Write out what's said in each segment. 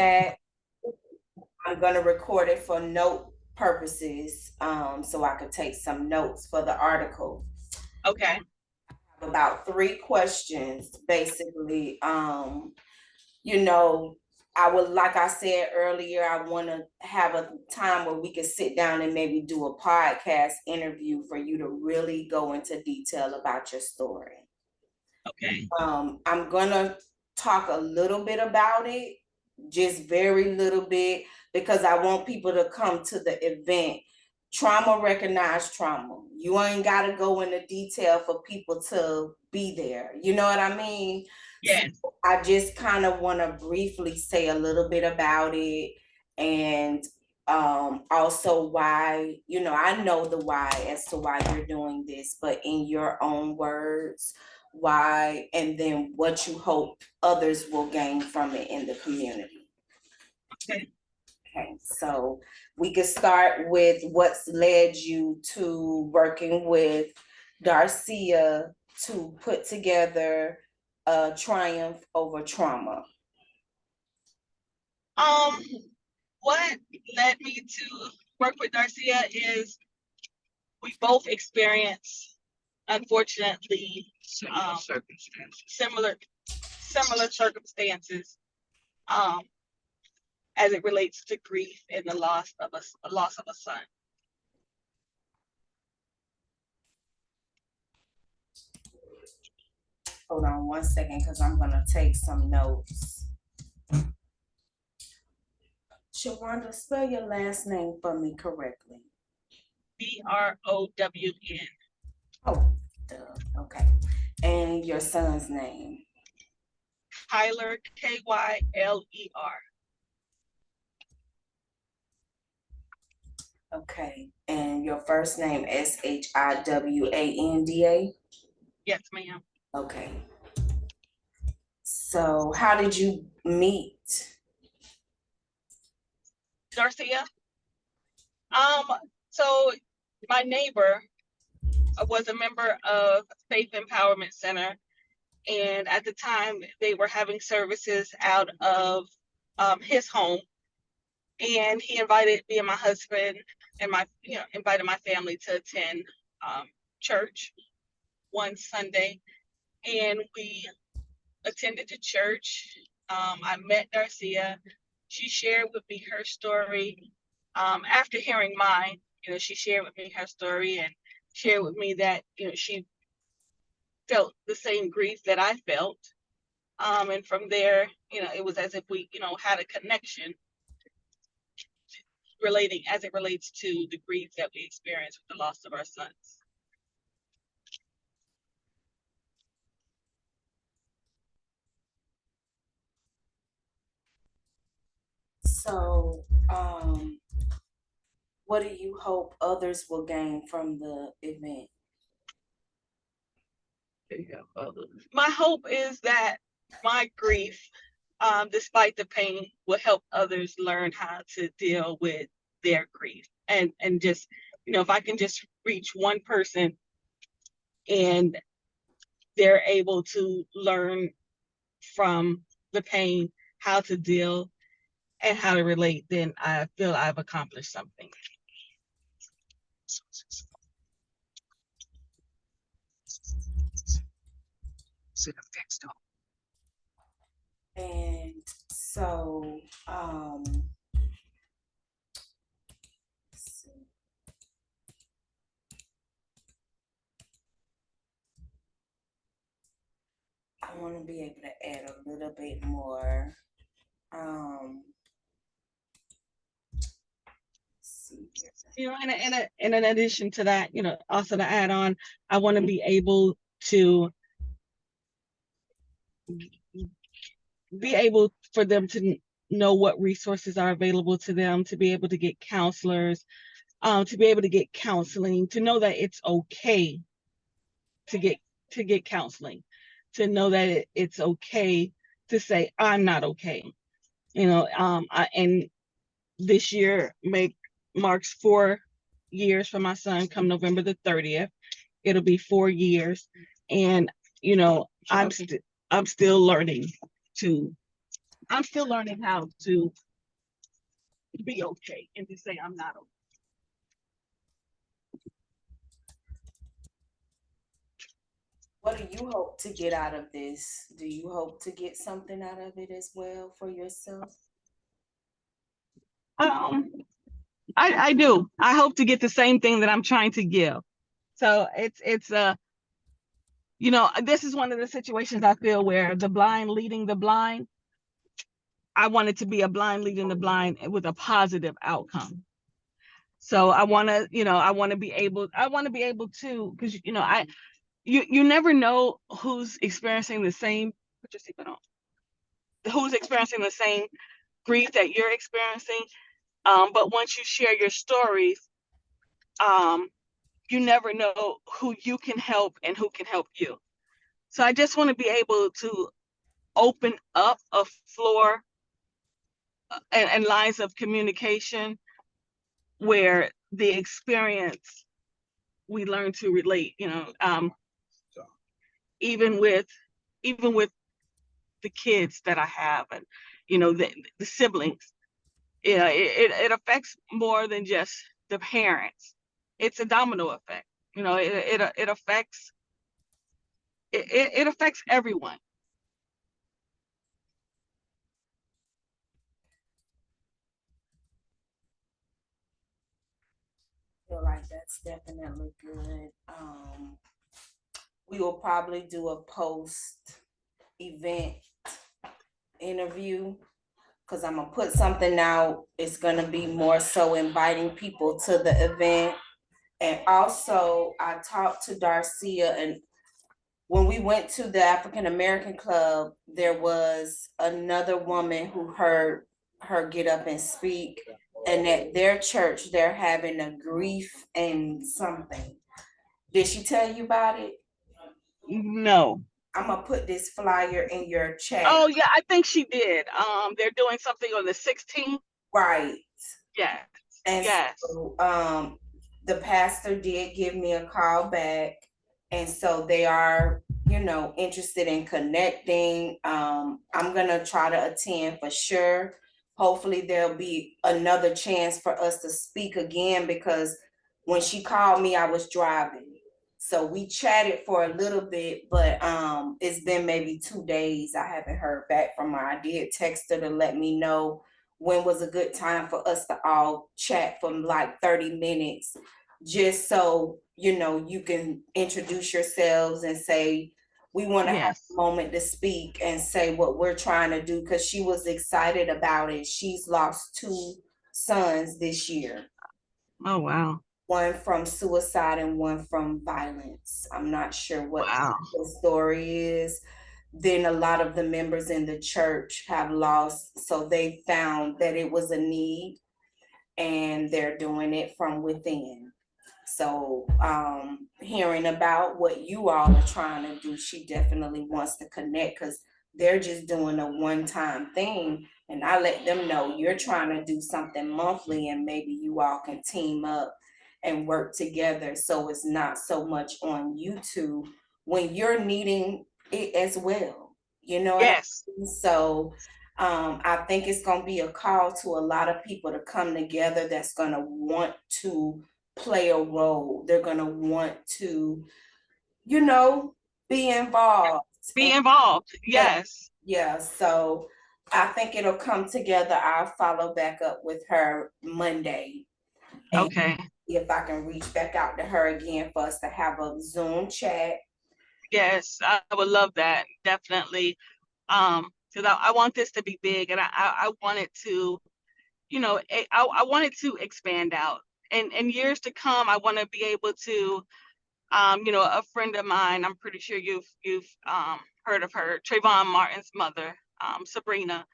chat. I'm gonna record it for note purposes, so I could take some notes for the article. Okay. About three questions, basically. You know, I would, like I said earlier, I want to have a time where we can sit down and maybe do a podcast interview for you to really go into detail about your story. Okay. I'm gonna talk a little bit about it, just very little bit, because I want people to come to the event. Trauma recognize trauma. You ain't gotta go into detail for people to be there. You know what I mean? So Yes. I just kind of want to briefly say a little bit about it, and also why, I know the why as to why you're doing this, but in your own words, why, and then what you hope others will gain from it in the community. Okay. Okay, so we could start with what's led you to working with Darcia to put together a Triumph Over Trauma. Um, what led me to work with Darcia is we both experienced, unfortunately, similar circumstances, um, as it relates to grief and the loss of a son. Hold on 1 second, because I'm gonna take some notes. Shiwanda, spell your last name for me correctly. BROWN. Oh, duh. Okay. And your son's name? Kyler, KYLER. Okay. And your first name, Shiwanda? Yes, ma'am. Okay. So, how did you meet? Darcia. So my neighbor was a member of Faith Empowerment Center, and at the time they were having services out of his home, and he invited me and my husband and invited my family to attend church one Sunday, and we attended the church. I met Darcia. She shared with me her story. After hearing mine, she shared with me her story and shared with me that she felt the same grief that I felt. And from there, it was as if we, had a connection relating as it relates to the grief that we experienced with the loss of our sons. So, what do you hope others will gain from the event? My hope is that my grief, despite the pain, will help others learn how to deal with their grief. And just, if I can just reach one person and they're able to learn from the pain how to deal and how to relate, then I feel I've accomplished something. And so, let's see. I want to be able to add a little bit more. And in addition to that, also to add on, I want to be able to for them to know what resources are available to them, to be able to get counselors, to be able to get counseling, to know that it's okay to get counseling, to know that it's okay to say I'm not okay. And this year marks 4 years for my son. Come November the 30th, it'll be 4 years, and I'm still learning to I'm still learning how to be okay and to say I'm not okay. What do you hope to get out of this? Do you hope to get something out of it as well for yourself? Um, I do. I hope to get the same thing that I'm trying to give. So it's this is one of the situations I feel where the blind leading the blind. I want it to be a blind leading the blind with a positive outcome. So I want to be able to, because you never know who's experiencing the same, put your seatbelt on, who's experiencing the same grief that you're experiencing. But once you share your stories, um, you never know who you can help and who can help you. So I just want to be able to open up a floor and lines of communication where the experience we learn to relate, even with even with the kids that I have, and the siblings. It affects more than just the parents. It's a domino effect. It affects it affects everyone. Feel like that's definitely good. We will probably do a post event interview because I'm gonna put something out. It's gonna be more so inviting people to the event. And also, I talked to Darcia, and when we went to the African American Club, there was another woman who heard her get up and speak. And at their church, they're having a grief and something. Did she tell you about it? No. I'm gonna put this flyer in your chat. Oh yeah, I think she did. They're doing something on the 16th. Right. Yes. And Yes. so the pastor did give me a call back. And so they are, interested in connecting. I'm gonna try to attend for sure. Hopefully there'll be another chance for us to speak again because when she called me, I was driving. So we chatted for a little bit, but it's been maybe 2 days. I haven't heard back from her. I did text her to let me know when was a good time for us to all chat for like 30 minutes, just so you can introduce yourselves and say we want to have a Yes. moment to speak and say what we're trying to do, because she was excited about it. She's lost two sons this year, Oh wow. one from suicide and one from violence. I'm not sure what Wow. the story is. Then a lot of the members in the church have lost, so they found that it was a need and they're doing it from within. So hearing about what you all are trying to do, she definitely wants to connect because they're just doing a one-time thing. And I let them know you're trying to do something monthly and maybe you all can team up and work together so it's not so much on YouTube when you're needing it as well. You know what I Yes. mean? So I think it's going to be a call to a lot of people to come together that's going to want to play a role. They're going to want to, you know, be involved. Be And involved. yeah, Yes. yeah. So I think it'll come together. I'll follow back up with her Monday and Okay. if I can reach back out to her again for us to have a Zoom chat. Yes, I would love that. Definitely. Because I want this to be big, and I want it to, I want it to expand out. And in years to come, I want to be able to, a friend of mine, I'm pretty sure you've heard of her, Trayvon Martin's mother, Sabrina.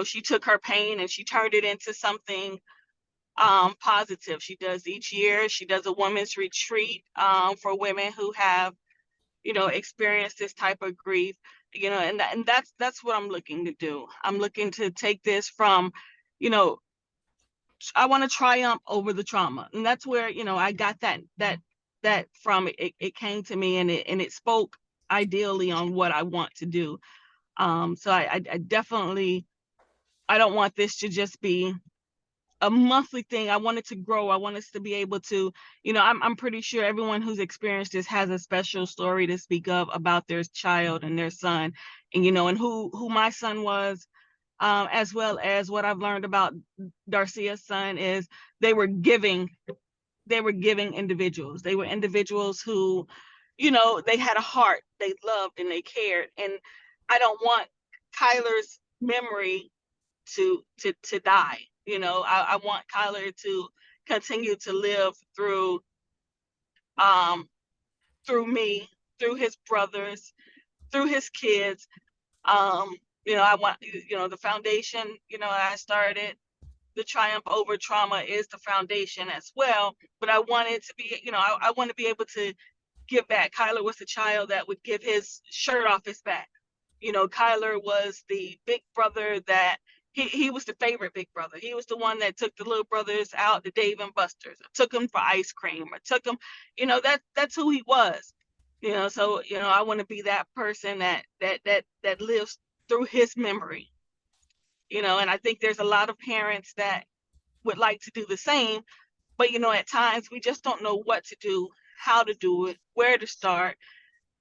She took her pain and she turned it into something positive. She does each year. She does a women's retreat for women who have experience this type of grief, and that's what I'm looking to do. I'm looking to take this from, you know I want to triumph over the trauma, and that's where I got that from. It came to me, and it spoke ideally on what I want to do. So I definitely I don't want this to just be a monthly thing. I want it to grow. I want us to be able to, I'm pretty sure everyone who's experienced this has a special story to speak of about their child and their son, and and who my son was, as well as what I've learned about Darcia's son is they were giving individuals. They were individuals who, they had a heart, they loved and they cared. And I don't want Kyler's memory to die. I want Kyler to continue to live um through me, through his brothers, through his kids. I want, the foundation, I started, the Triumph Over Trauma is the foundation as well. But I want it to be, I want to be able to give back. Kyler was the child that would give his shirt off his back. Kyler was the big brother that he was the favorite big brother. He was the one that took the little brothers out to Dave and Buster's, or took them for ice cream, or took them, that's who he was. So I want to be that person that lives through his memory. And I think there's a lot of parents that would like to do the same, but at times we just don't know what to do, how to do it, where to start.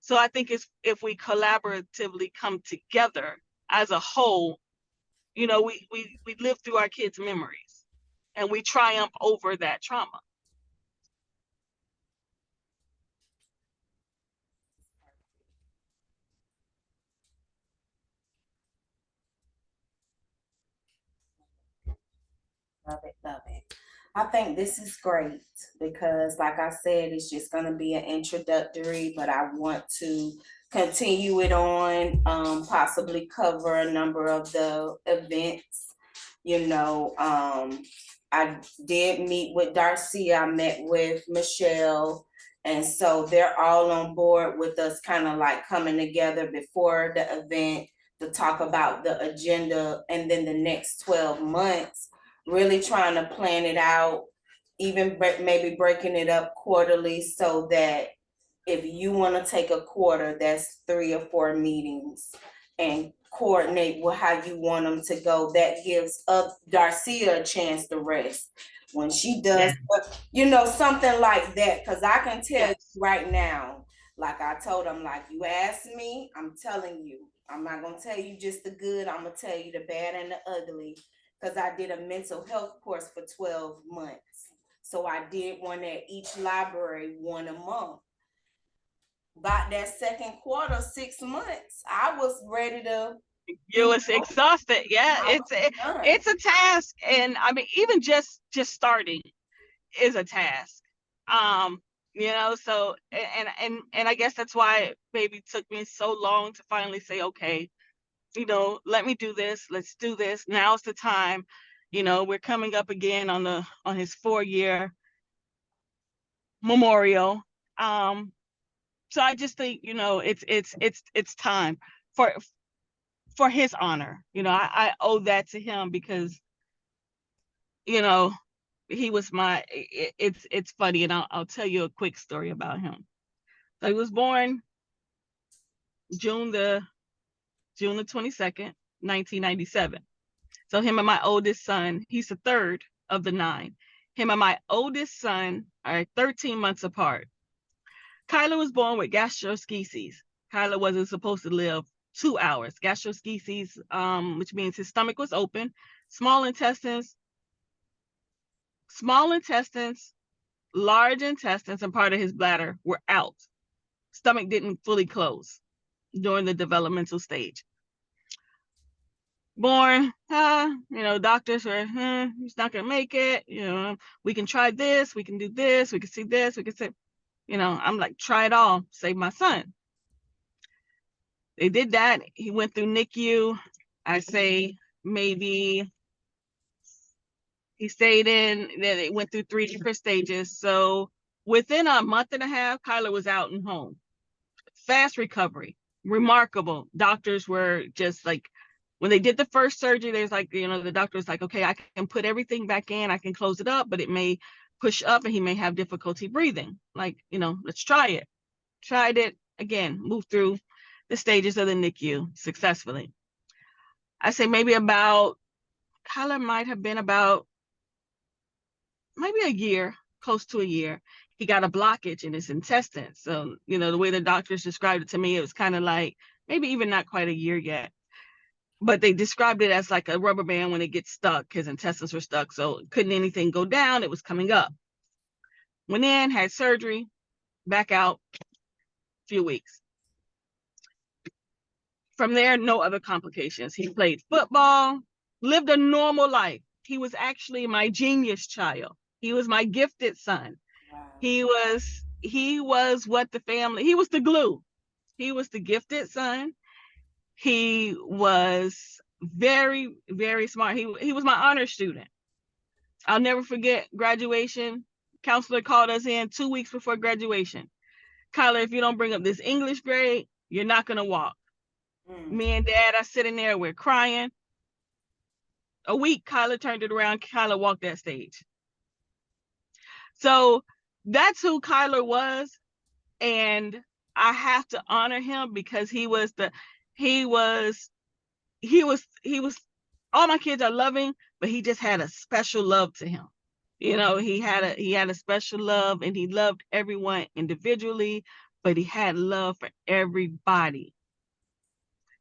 So I think if we collaboratively come together as a whole, we live through our kids' memories and we triumph over that trauma. Love it, love it. I think this is great because, like I said, it's just going to be an introductory, but I want to continue it on, possibly cover a number of the events. I did meet with Darcy, I met with Michelle, and so they're all on board with us kind of like coming together before the event to talk about the agenda and then the next 12 months, really trying to plan it out, even maybe breaking it up quarterly so that if you want to take a quarter, that's 3 or 4 meetings, and coordinate with how you want them to go. That gives Darcia a chance to rest when she does, something like that. Because I can tell you right now, like I told them, like you asked me, I'm telling you, I'm not gonna tell you just the good. I'm gonna tell you the bad and the ugly. Because I did a mental health course for 12 months. So I did one at each library, one a month. About that second quarter, 6 months, I was ready to. You was exhausted. Yeah, it's a task, and I mean, even just starting is a task. So and I guess that's why it maybe took me so long to finally say, okay, let me do this. Let's do this. Now's the time. We're coming up again on his 4-year memorial. So I just think, it's time for his honor. I owe that to him because, he was it's funny, and I'll tell you a quick story about him. So he was born June the 22nd, 1997. So him and my oldest son, he's the third of the 9. Him and my oldest son are 13 months apart. Kyler was born with gastroschisis. Kyler wasn't supposed to live 2 hours. Gastroschisis, which means his stomach was open, small intestines, large intestines, and part of his bladder were out. Stomach didn't fully close during the developmental stage. Born, doctors were, he's not gonna make it. We can try this, we can do this, we can see this, we can see. I'm like, try it all, save my son. They did that. He went through NICU. I say maybe he stayed in. They went through 3 different stages. So within a month and a half, Kyler was out and home. Fast recovery, remarkable. Doctors were just like, when they did the first surgery, there's like, the doctor was like, okay, I can put everything back in, I can close it up, but it may push up and he may have difficulty breathing. Like, let's try it. Tried it again, moved through the stages of the NICU successfully. I say maybe about Kyler might have been about maybe a year, close to a year. He got a blockage in his intestines. So, the way the doctors described it to me, it was kind of like maybe even not quite a year yet. But they described it as like a rubber band when it gets stuck. His intestines were stuck. So couldn't anything go down. It was coming up. Went in, had surgery, back out, a few weeks. From there, no other complications. He played football, lived a normal life. He was actually my genius child. He was my gifted son. Wow. He was what the family, he was the glue. He was the gifted son. He was very, very smart. He was my honor student. I'll never forget graduation. Counselor called us in 2 weeks before graduation. Kyler, if you don't bring up this English grade, you're not going to walk. Me and Dad are sitting there, we're crying. A week, Kyler turned it around. Kyler walked that stage. So that's who Kyler was. And I have to honor him because he was, all my kids are loving, but he just had a special love to him. He had a special love, and he loved everyone individually, but he had love for everybody.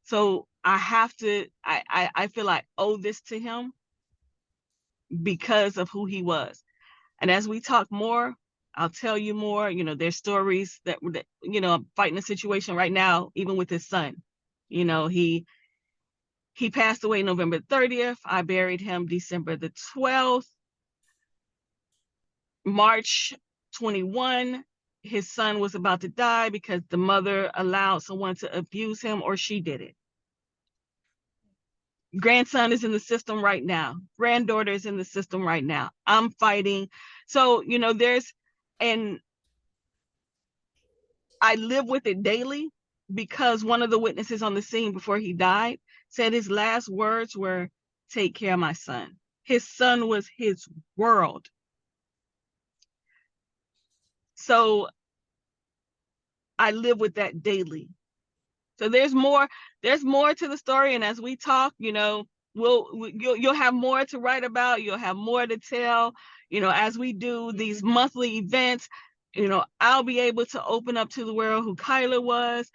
So I feel I owe this to him because of who he was. And as we talk more, I'll tell you more. There's stories that I'm fighting a situation right now, even with his son. He passed away November 30th. I buried him December the 12th. March 21, his son was about to die because the mother allowed someone to abuse him, or she did it. Grandson is in the system right now. Granddaughter is in the system right now. I'm fighting. So, and I live with it daily because one of the witnesses on the scene before he died said his last words were, "Take care of my son." His son was his world. So I live with that daily. So there's more to the story. And as we talk, you'll have more to write about. You'll have more to tell, as we do these monthly events, I'll be able to open up to the world who Kyler was.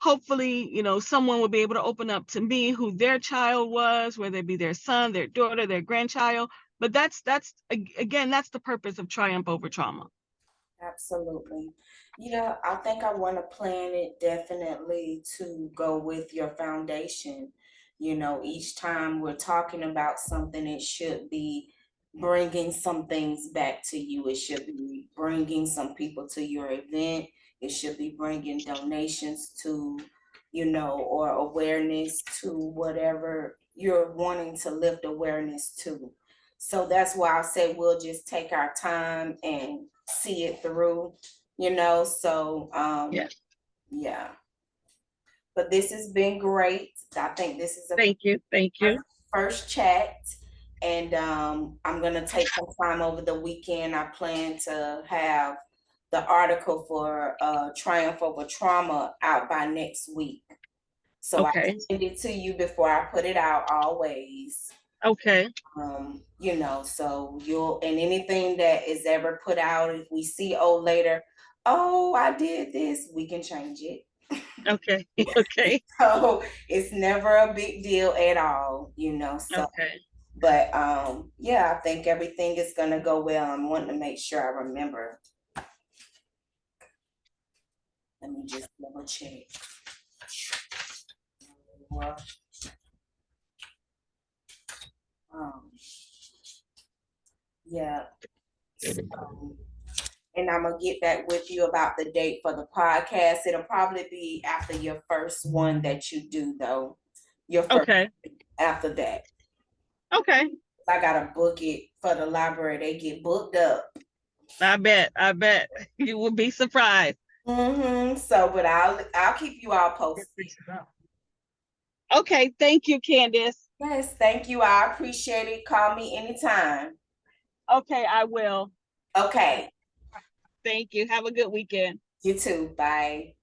Hopefully, someone will be able to open up to me who their child was, whether it be their son, their daughter, their grandchild. But that's the purpose of Triumph Over Trauma. Absolutely. Yeah, I think I want to plan it definitely to go with your foundation. Each time we're talking about something, it should be bringing some things back to you. It should be bringing some people to your event. It should be bringing donations to, or awareness to whatever you're wanting to lift awareness to. So that's why I say we'll just take our time and see it through, so yeah. But this has been great. I think this is Thank you. first chat, and I'm gonna take some time over the weekend. I plan to have the article for Triumph Over Trauma out by next week. So Okay. I send it to you before I put it out always. Okay. So and anything that is ever put out, if we see later, I did this, we can change it. Okay. Okay. So it's never a big deal at all, so. Okay. But yeah, I think everything is gonna go well. I'm wanting to make sure I remember. Let me just double check. Yeah. So, and I'm gonna get back with you about the date for the podcast. It'll probably be after your first one that you do, though. Your first after that. Okay. I gotta book it for the library. They get booked up. I bet you will be surprised. So, but I'll keep you all posted. Okay. Thank you, Candace. Yes, thank you. I appreciate it. Call me anytime. Okay, I will. Okay. Thank you. Have a good weekend. You too. Bye.